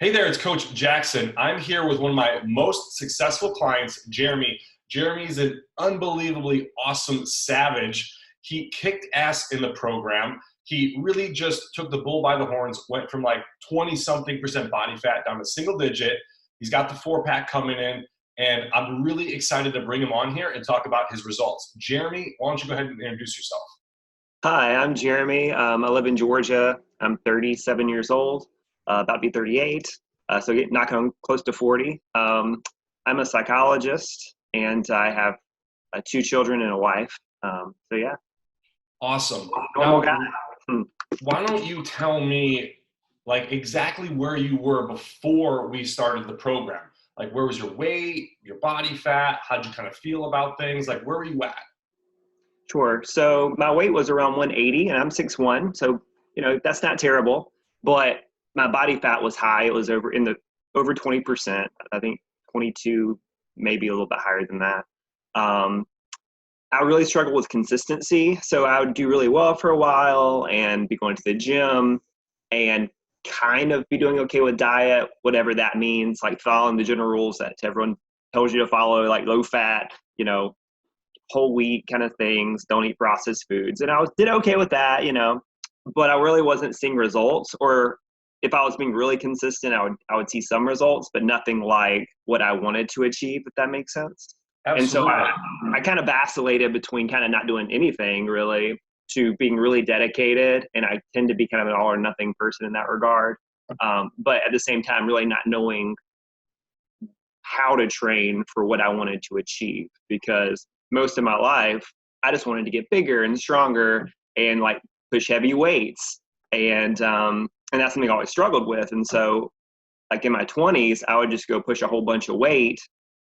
Hey there, it's Coach Jackson. I'm here with one of my most successful clients, Jeremy. Jeremy's an unbelievably awesome savage. He kicked ass in the program. He really just took the bull by the horns, went from like 20 something percent body fat down to single digit. He's got the 4-pack coming in, and I'm really excited to bring him on here and talk about his results. Jeremy, why don't you go ahead and introduce yourself? Hi, I'm Jeremy. I live in Georgia. I'm 37 years old, about to be 38, knocking on close to 40. I'm a psychologist, and I have two children and a wife. Yeah, Awesome. normal guy. Now, why don't you tell me like exactly where you were before we started the program? Like where was your weight, your body fat? How'd you kind of feel about things? Like where were you at? Sure. So my weight was around 180, and I'm 6'1", so that's not terrible. But my body fat was high. It was over 20%. I think 22, maybe a little bit higher than that. I really struggled with consistency. So I would do really well for a while and be going to the gym and kind of be doing okay with diet, whatever that means, like following the general rules that everyone tells you to follow, like low fat, whole wheat kind of things, don't eat processed foods. And did okay with that, but I really wasn't seeing results. Or if I was being really consistent, I would see some results, but nothing like what I wanted to achieve, if that makes sense. And so Absolutely. I kind of vacillated between kind of not doing anything really to being really dedicated. And I tend to be kind of an all or nothing person in that regard. But at the same time, really not knowing how to train for what I wanted to achieve, because most of my life, I just wanted to get bigger and stronger and like push heavy weights. And that's something I always struggled with. And so like in my 20s, I would just go push a whole bunch of weight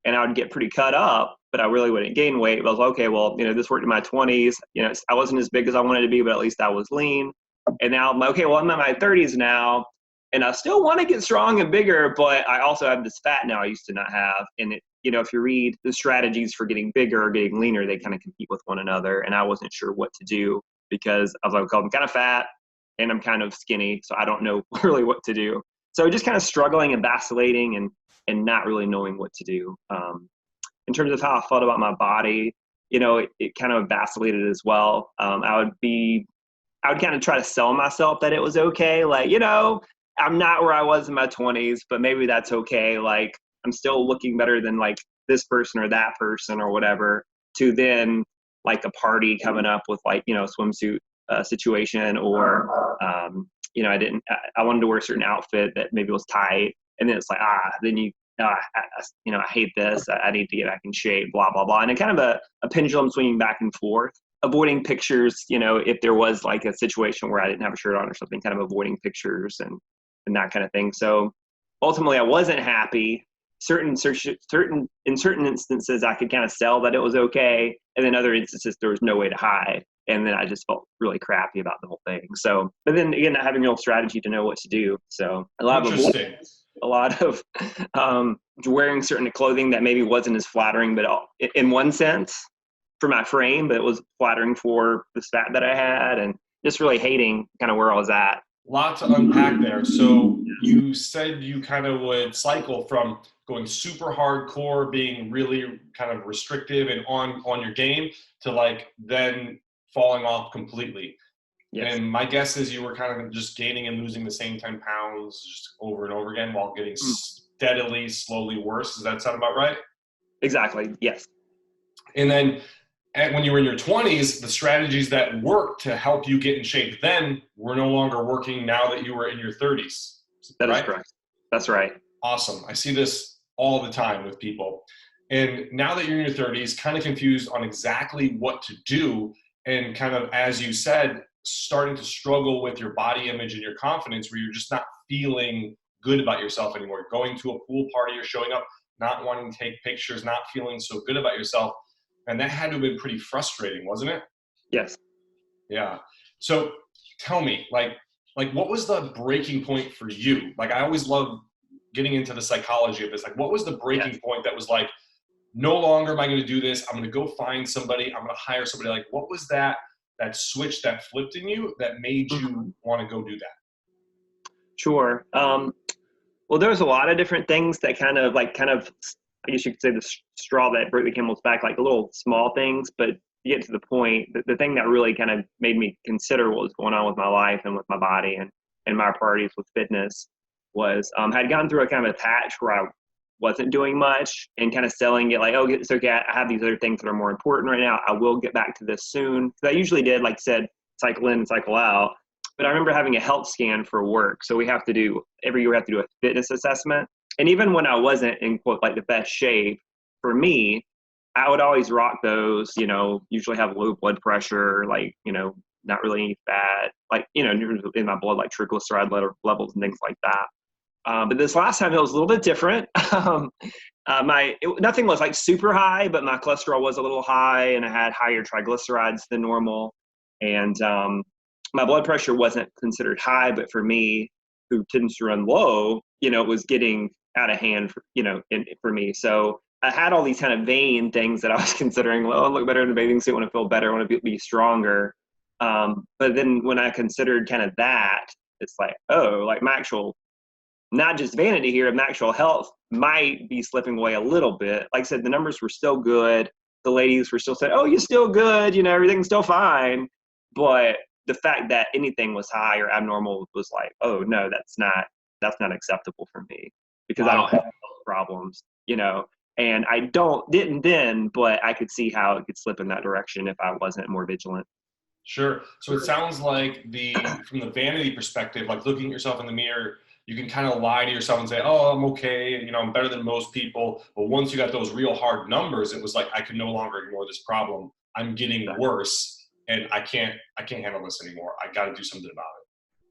and I would get pretty cut up, but I really wouldn't gain weight. But I was like, okay, well, this worked in my 20s. I wasn't as big as I wanted to be, but at least I was lean. And now I'm like, okay, well, I'm in my 30s now, and I still want to get strong and bigger, but I also have this fat now I used to not have. And if you read the strategies for getting bigger or getting leaner, they kind of compete with one another. And I wasn't sure what to do because I was like, well, I'm kind of fat and I'm kind of skinny, so I don't know really what to do. So just kind of struggling and vacillating and not really knowing what to do. In terms of how I felt about my body, it kind of vacillated as well. I would kind of try to sell myself that it was okay. Like, I'm not where I was in my 20s, but maybe that's okay. Like, I'm still looking better than like this person or that person or whatever, to then like a party coming up with like, swimsuit situation, or, I wanted to wear a certain outfit that maybe was tight. And then it's like, I hate this. I need to get back in shape, blah, blah, blah. And kind of a pendulum swinging back and forth, avoiding pictures, if there was like a situation where I didn't have a shirt on or something, kind of avoiding pictures and that kind of thing. So ultimately I wasn't happy. In certain instances I could kind of sell that it was okay. And then other instances there was no way to hide. And then I just felt really crappy about the whole thing. So, but then again, not having a real strategy to know what to do. So a lot of wearing certain clothing that maybe wasn't as flattering, but in one sense for my frame, but it was flattering for the fat that I had, and just really hating kind of where I was at. Lot to unpack there. So you said you kind of would cycle from going super hardcore, being really kind of restrictive and on your game, to like then falling off completely. Yes. And my guess is you were kind of just gaining and losing the same 10 pounds just over and over again while getting steadily, slowly worse. Does that sound about right? Exactly. Yes. And then when you were in your 20s, the strategies that worked to help you get in shape then were no longer working now that you were in your 30s. That is correct. That's right. Awesome. I see this all the time with people. And now that you're in your 30s, kind of confused on exactly what to do, and kind of, as you said, starting to struggle with your body image and your confidence, where you're just not feeling good about yourself anymore. Going to a pool party, you're showing up, not wanting to take pictures, not feeling so good about yourself. And that had to have been pretty frustrating, wasn't it? Yes. Yeah. So tell me, like what was the breaking point for you? Like, I always love getting into the psychology of this. Like, what was the breaking point that was like, no longer am I going to do this. I'm going to go find somebody. I'm going to hire somebody. Like, what was that switch that flipped in you that made you want to go do that? Sure. Well, there's a lot of different things that I guess you could say the straw that broke the camel's back, like little small things, but to get to the point, the thing that really kind of made me consider what was going on with my life and with my body and my priorities with fitness was, I'd gone through a kind of a patch where I wasn't doing much and kind of selling it like, oh, it's okay, I have these other things that are more important right now. I will get back to this soon. Because I usually did, like I said, cycle in and cycle out. But I remember having a health scan for work. So every year we have to do a fitness assessment. And even when I wasn't in quote, like the best shape, for me, I would always rock those, usually have low blood pressure, like, not really any fat, like, in my blood, like triglyceride levels and things like that. But this last time it was a little bit different. Nothing was like super high, but my cholesterol was a little high and I had higher triglycerides than normal. And my blood pressure wasn't considered high, but for me, who tends to run low, it was getting out of hand, for me. So I had all these kind of vain things that I was considering, well, I look better in the bathing suit, I want to feel better, I want to be stronger. But then when I considered kind of that, it's like, oh, like my actual, not just vanity here, my actual health might be slipping away a little bit. Like I said, the numbers were still good. The ladies were still saying, oh, you're still good, everything's still fine. But the fact that anything was high or abnormal was like, oh no, that's not acceptable for me because I don't have those problems, and I didn't then, but I could see how it could slip in that direction if I wasn't more vigilant. Sure. So it sounds like from the vanity perspective, like looking at yourself in the mirror, you can kind of lie to yourself and say, oh, I'm okay. I'm better than most people. But once you got those real hard numbers, it was like, I can no longer ignore this problem. I'm getting worse and I can't handle this anymore. I got to do something about it.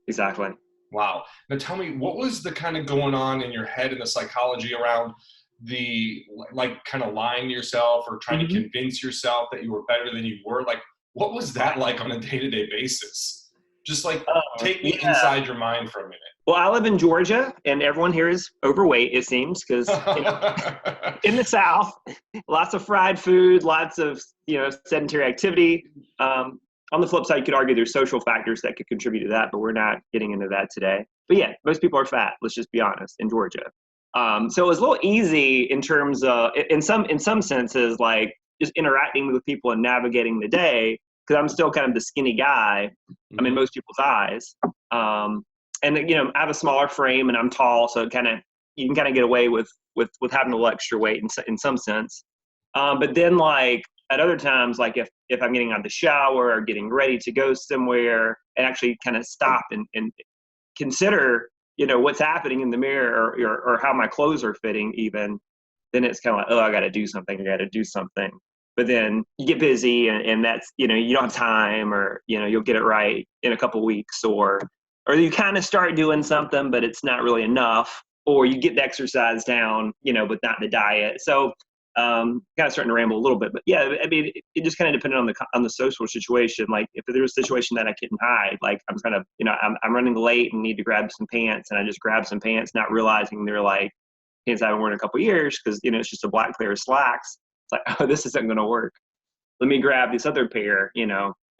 Exactly. Wow. Now tell me, what was the kind of going on in your head and the psychology around the, like, kind of lying to yourself or trying to convince yourself that you were better than you were? Like, what was that like on a day-to-day basis? Just like take me inside your mind for a minute. Well, I live in Georgia and everyone here is overweight, it seems, because in the South, lots of fried food, lots of, sedentary activity. On the flip side, you could argue there's social factors that could contribute to that, but we're not getting into that today. But yeah, most people are fat. Let's just be honest in Georgia. So it was a little easy in terms of, in some senses, like just interacting with people and navigating the day, because I'm still kind of the skinny guy. I'm in most people's eyes. And I have a smaller frame and I'm tall, so you can kind of get away with having a little extra weight in some sense. But then like at other times, like if I'm getting out of the shower or getting ready to go somewhere and actually kind of stop and consider, what's happening in the mirror or how my clothes are fitting even, then it's kind of like, oh, I got to do something. But then you get busy and that's, you don't have time or, you'll get it right in a couple weeks or you kind of start doing something, but it's not really enough, or you get the exercise down, but not the diet. So kind of starting to ramble a little bit, but yeah, I mean, it just kind of depended on the social situation. Like if there's a situation that I couldn't hide, like I'm kind of, I'm running late and need to grab some pants, and I just grab some pants, not realizing they're like pants I haven't worn in a couple of years because it's just a black pair of slacks. It's like, oh, this isn't going to work. Let me grab this other pair,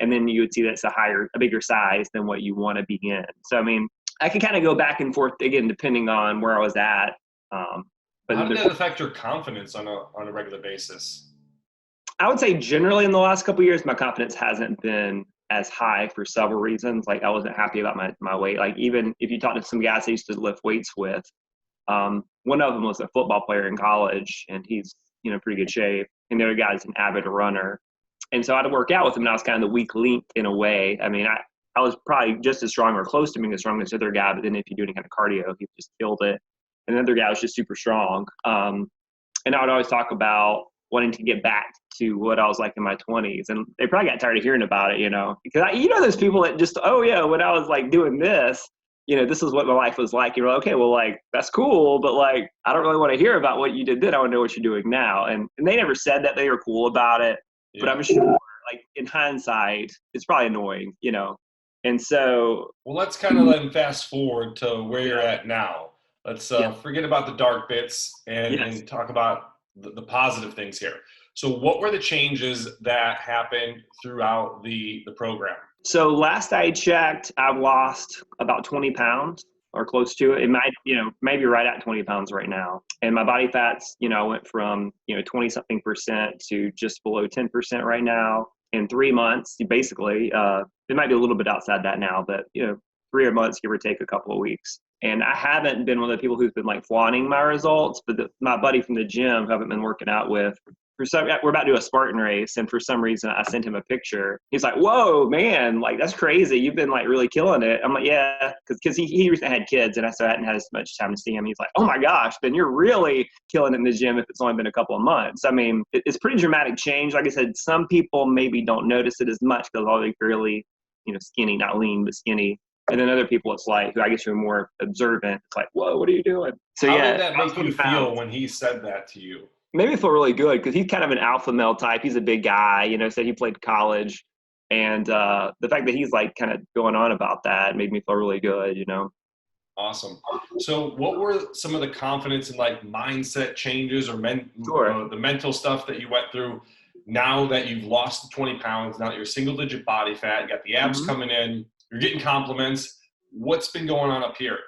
and then you would see that's a bigger size than what you want to be in. So I mean, I can kind of go back and forth again depending on where I was at. But how did that affect your confidence on a regular basis? I would say generally in the last couple of years, my confidence hasn't been as high for several reasons. Like I wasn't happy about my weight. Like even if you talk to some guys I used to lift weights with, one of them was a football player in college and he's, pretty good shape. And the other guy's an avid runner. And so I had to work out with him and I was kind of the weak link in a way. I mean, I was probably just as strong or close to being as strong as the other guy, but then if you do any kind of cardio, he just killed it. And the other guy was just super strong. And I would always talk about wanting to get back to what I was like in my 20s. And they probably got tired of hearing about it, because those people that just, oh yeah, when I was like doing this, this is what my life was like. You're like, okay, well, like, that's cool, but like, I don't really want to hear about what you did then. I want to know what you're doing now. And they never said that they were cool about it, yeah. But I'm sure like in hindsight, it's probably annoying, And so. Well, let's kind of then fast forward to where you're at now. Let's forget about the dark bits and talk about the positive things here. So what were the changes that happened throughout the program? So last I checked, I've lost about 20 pounds. or close to it. It might, maybe right at 20 pounds right now. And my body fat's, I went from, 20 something percent to just below 10% right now in 3 months, basically. It might be a little bit outside that now, but, 3 months, give or take a couple of weeks. And I haven't been one of the people who's been like flaunting my results, but my buddy from the gym who I haven't been working out with, we're about to do a Spartan race, and for some reason I sent him a picture. He's like, "Whoa, man! Like that's crazy. You've been like really killing it." I'm like, "Yeah," because he recently had kids, and I hadn't had as much time to see him. He's like, "Oh my gosh, then you're really killing it in the gym if it's only been a couple of months." I mean, it's pretty dramatic change. Like I said, some people maybe don't notice it as much because they're fairly, skinny, not lean, but skinny. And then other people, it's like, who I guess are more observant. It's like, "Whoa, what are you doing?" So How yeah, did that make you feel when he said that to you? Made me feel really good because he's kind of an alpha male type. He's a big guy, said he played college. And the fact that he's like kind of going on about that made me feel really good, Awesome. So what were some of the confidence and like mindset changes or Sure. the mental stuff that you went through now that you've lost the 20 pounds, now that you're single digit body fat, you got the abs coming in, you're getting compliments. What's been going on up here?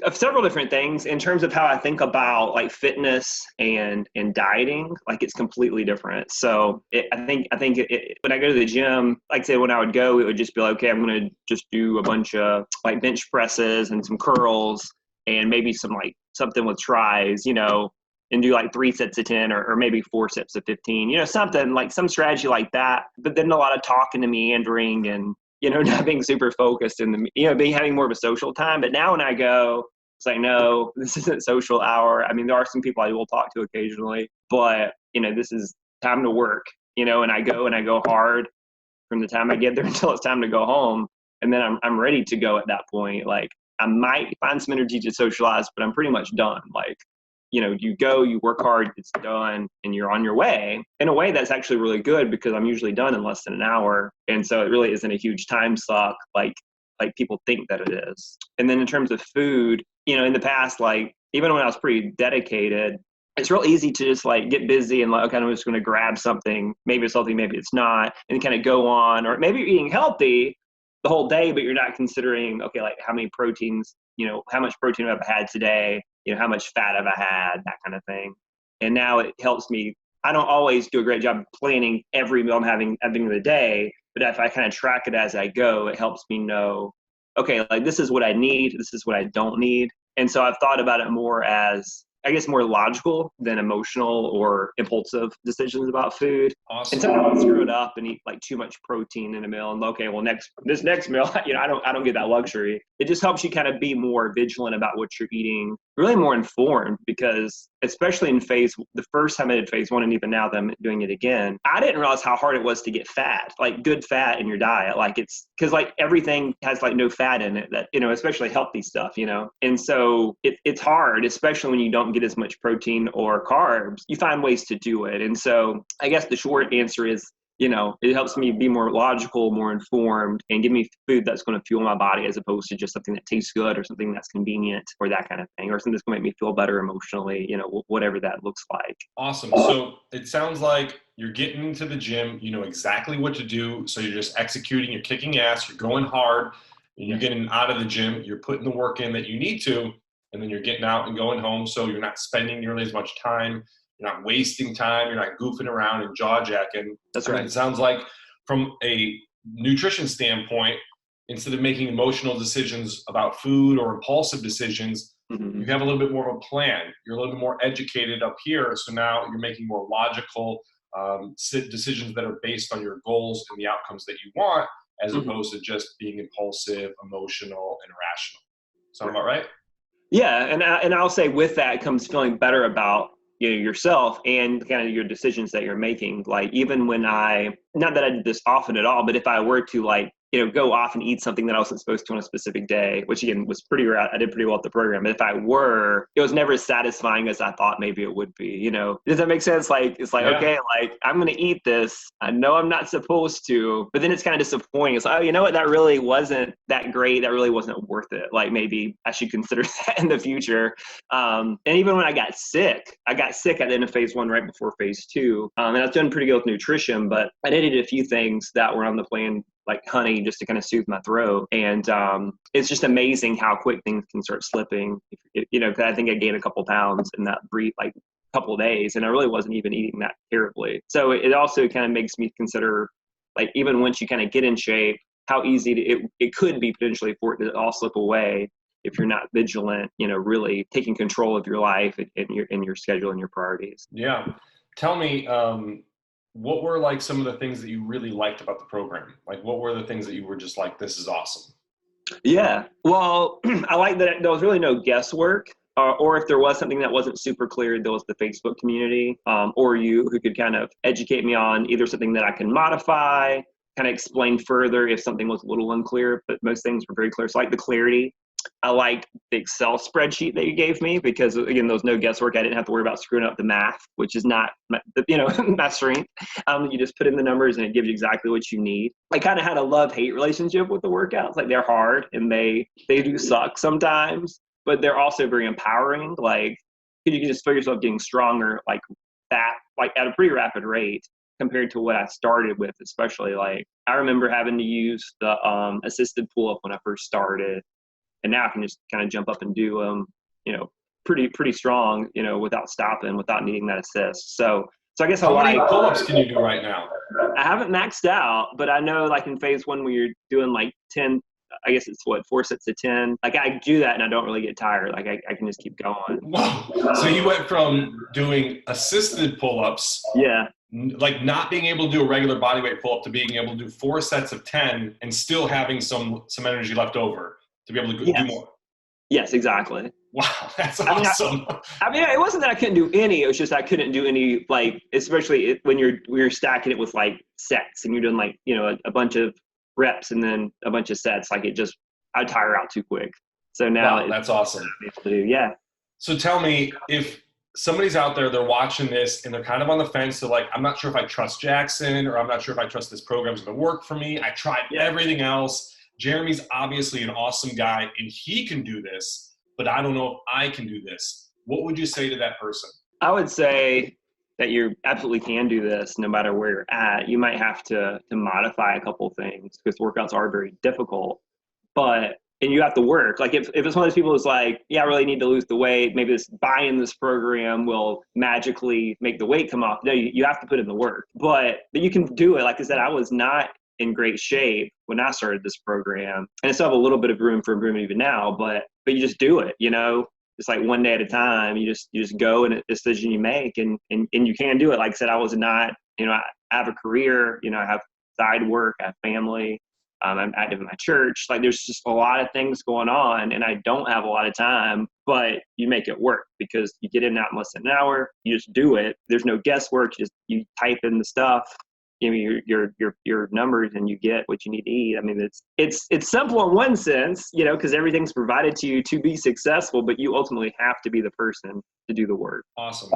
Of several different things in terms of how I think about like fitness and dieting. Like it's completely different. So I think when I go to the gym, like I say, when I would go, it would just be like, okay, I'm going to just do a bunch of like bench presses and some curls and maybe some like something with tries, and do like 3 sets of 10 or maybe 4 sets of 15, something like some strategy like that. But then a lot of talking and meandering and, not being super focused and, having more of a social time. But now when I go, it's like, no, this isn't social hour. I mean, there are some people I will talk to occasionally, but, this is time to work, and I go hard from the time I get there until it's time to go home. And then I'm ready to go at that point. Like I might find some energy to socialize, but I'm pretty much done. Like, you go, you work hard, it's done, and you're on your way. In a way, that's actually really good because I'm usually done in less than an hour. And so it really isn't a huge time suck like people think that it is. And then in terms of food, in the past, like even when I was pretty dedicated, it's real easy to just like get busy and like, okay, I'm just going to grab something. Maybe it's healthy, maybe it's not, and kind of go on. Or maybe you're eating healthy the whole day, but you're not considering, okay, like how many proteins, how much protein have I had today? How much fat have I had, that kind of thing. And now it helps me. I don't always do a great job planning every meal I'm having at the beginning of the day, but if I kind of track it as I go, it helps me know, okay, like this is what I need, this is what I don't need. And so I've thought about it more as, I guess, more logical than emotional or impulsive decisions about food. Awesome. And sometimes I'll screw it up and eat like too much protein in a meal. And okay, well, this next meal, I don't get that luxury. It just helps you kind of be more vigilant about what you're eating, really more informed, because especially in the first time I did phase 1 and even now that I'm doing it again, I didn't realize how hard it was to get fat, like good fat in your diet. Like it's because like everything has like no fat in it that, especially healthy stuff, and so it's hard, especially when you don't get as much protein or carbs. You find ways to do it. And so I guess the short answer is, it helps me be more logical, more informed, and give me food that's going to fuel my body as opposed to just something that tastes good or something that's convenient or that kind of thing, or something that's going to make me feel better emotionally, whatever that looks like. Awesome. So it sounds like you're getting into the gym, you know exactly what to do. So you're just executing, you're kicking ass, you're going hard, and you're getting out of the gym, you're putting the work in that you need to, and then you're getting out and going home. So you're not spending nearly as much time. You're not wasting time. You're not goofing around and jaw jacking. That's right. It sounds like from a nutrition standpoint, instead of making emotional decisions about food or impulsive decisions, you have a little bit more of a plan. You're a little bit more educated up here. So now you're making more logical decisions that are based on your goals and the outcomes that you want, as opposed to just being impulsive, emotional, and irrational. Sound about right? Yeah, and I'll say with that comes feeling better about yourself and kind of your decisions that you're making. Like even when not that I did this often at all, but if I were to like go off and eat something that I wasn't supposed to on a specific day, which again was pretty rare. I did pretty well at the program. But if I were, it was never as satisfying as I thought maybe it would be. Does that make sense? Like it's like, yeah. Okay, like I'm gonna eat this. I know I'm not supposed to, but then it's kind of disappointing. It's like, oh, you know what? That really wasn't that great. That really wasn't worth it. Like maybe I should consider that in the future. And even when I got sick at the end of phase 1, right before phase 2. And I was doing pretty good with nutrition, but I did eat a few things that were on the plan like honey just to kind of soothe my throat. And it's just amazing how quick things can start slipping. You know, 'cause I think I gained a couple pounds in that brief, like, couple of days, and I really wasn't even eating that terribly. So it also kind of makes me consider, like, even once you kind of get in shape, how easy it could be potentially for it to all slip away if you're not vigilant, you know, really taking control of your life and your schedule and your priorities. Yeah. Tell me, what were like some of the things that you really liked about the program? Like, what were the things that you were just like, this is awesome? Yeah. Well, I like that there was really no guesswork. Or if there was something that wasn't super clear, there was the Facebook community, or you, who could kind of educate me on either something that I can modify, kind of explain further if something was a little unclear, but most things were very clear. So I like the clarity. I liked the Excel spreadsheet that you gave me because, again, there was no guesswork. I didn't have to worry about screwing up the math, which is not, you know, my strength. You just put in the numbers and it gives you exactly what you need. I kind of had a love-hate relationship with the workouts. Like, they're hard and they do suck sometimes, but they're also very empowering. Like, you can just feel yourself getting stronger like that, like at a pretty rapid rate compared to what I started with. Especially, like, I remember having to use the assisted pull-up when I first started. And now I can just kind of jump up and do them, you know, pretty strong, you know, without stopping, without needing that assist. So I guess How many pull-ups can you do right now? I haven't maxed out, but I know, like, in phase one where you're doing like 10, I guess it's 4 sets of 10. Like, I do that and I don't really get tired. Like, I can just keep going. Whoa. So you went from doing assisted pull-ups, Yeah. like not being able to do a regular bodyweight pull-up, to being able to do 4 sets of 10 and still having some energy left over to be able to do more. Yes, exactly. Wow, that's awesome. I mean, it wasn't that I couldn't do any. It was just I couldn't do any, like, especially when you're stacking it with like sets and you're doing, like, you know, a bunch of reps and then a bunch of sets. Like, I'd tire out too quick. So now that's awesome. Yeah. So tell me, if somebody's out there, they're watching this and they're kind of on the fence. They're like, I'm not sure if I trust Jackson, or I'm not sure if I trust this program's going to work for me. I tried everything else. Jeremy's obviously an awesome guy and he can do this, but I don't know if I can do this. What would you say to that person? I would say that you absolutely can do this no matter where you're at. You might have to modify a couple things because workouts are very difficult, and you have to work. Like, if it's one of those people who's like, yeah, I really need to lose the weight, maybe buying this program will magically make the weight come off. No, you have to put in the work, but you can do it. Like I said, I was not in great shape when I started this program, and I still have a little bit of room for improvement even now, but you just do it, you know, it's like one day at a time. You just go, and a decision you make, and you can do it. Like I said, I was not, you know, I have a career, you know, I have side work, I have family, I'm active in my church. Like, there's just a lot of things going on and I don't have a lot of time, but you make it work because you get in and out in less than an hour. You just do it. There's no guesswork. You type in the stuff, give me your numbers, and you get what you need to eat. I mean, it's simple in one sense, you know, because everything's provided to you to be successful, but you ultimately have to be the person to do the work. Awesome.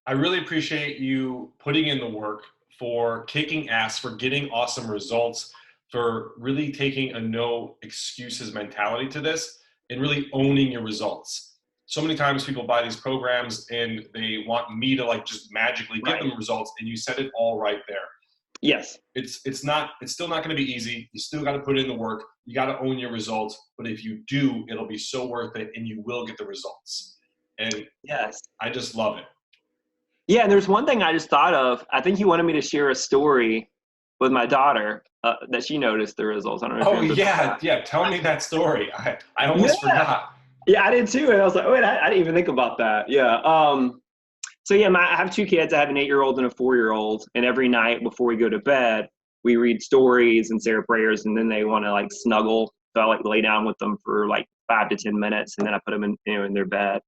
I really appreciate you putting in the work, for kicking ass, for getting awesome results, for really taking a no excuses mentality to this and really owning your results. So many times people buy these programs and they want me to, like, just magically give them results, and you said it all right there. Yes. It's still not going to be easy. You still got to put in the work. You got to own your results. But if you do, it'll be so worth it and you will get the results. And yes, I just love it. Yeah. And there's one thing I just thought of. I think you wanted me to share a story with my daughter that she noticed the results. I don't know. Yeah. Tell me that story. I almost forgot. Yeah, I did too. And I was like, wait, I didn't even think about that. Yeah. So yeah, I have 2 kids. I have an 8-year-old and a 4-year-old. And every night before we go to bed, we read stories and say our prayers, and then they want to, like, snuggle. So I, like, lay down with them for like 5 to 10 minutes, and then I put them in their bed.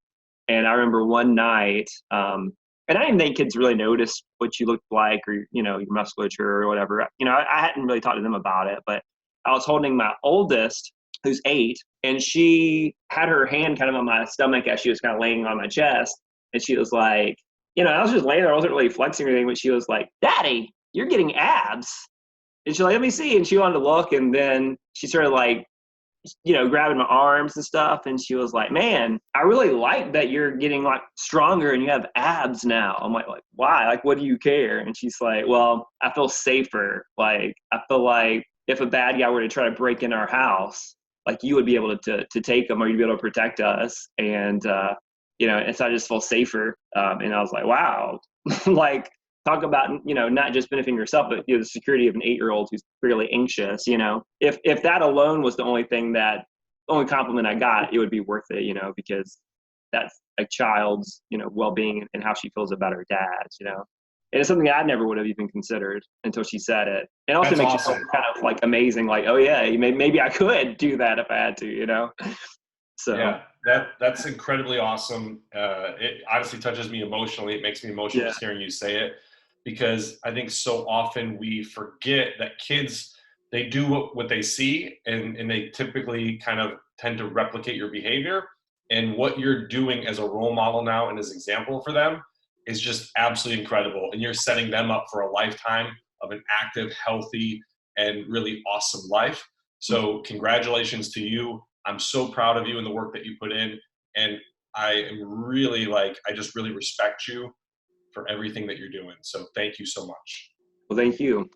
And I remember one night, and I didn't think kids really noticed what you looked like, or, you know, your musculature or whatever. You know, I hadn't really talked to them about it, but I was holding my oldest, who's 8, and she had her hand kind of on my stomach as she was kind of laying on my chest. And she was like, you know, I was just laying there. I wasn't really flexing or anything, but she was like, Daddy, you're getting abs. And she's like, let me see. And she wanted to look. And then she started, like, you know, grabbing my arms and stuff. And she was like, man, I really like that you're getting, like, stronger and you have abs now. I'm like, why? Like, what do you care? And she's like, well, I feel safer. Like, I feel like if a bad guy were to try to break in our house, like you would be able to take them, or you'd be able to protect us. And, and so I just felt safer. And I was like, wow, like talk about, not just benefiting yourself, but the security of an 8-year-old who's fairly anxious, if that alone was the only compliment I got, it would be worth it, because that's a child's, well-being and how she feels about her dad, And it's something I never would have even considered until she said it. And also makes awesome. you feel kind of like amazing, like, oh yeah, maybe I could do that if I had to, So yeah, that's incredibly awesome. It honestly touches me emotionally. It makes me emotional just hearing you say it, because I think so often we forget that kids, they do what they see, and they typically kind of tend to replicate your behavior. And what you're doing as a role model now and as an example for them is just absolutely incredible. And you're setting them up for a lifetime of an active, healthy, and really awesome life. So congratulations to you. I'm so proud of you and the work that you put in. And I am really I just really respect you for everything that you're doing. So thank you so much. Well, thank you.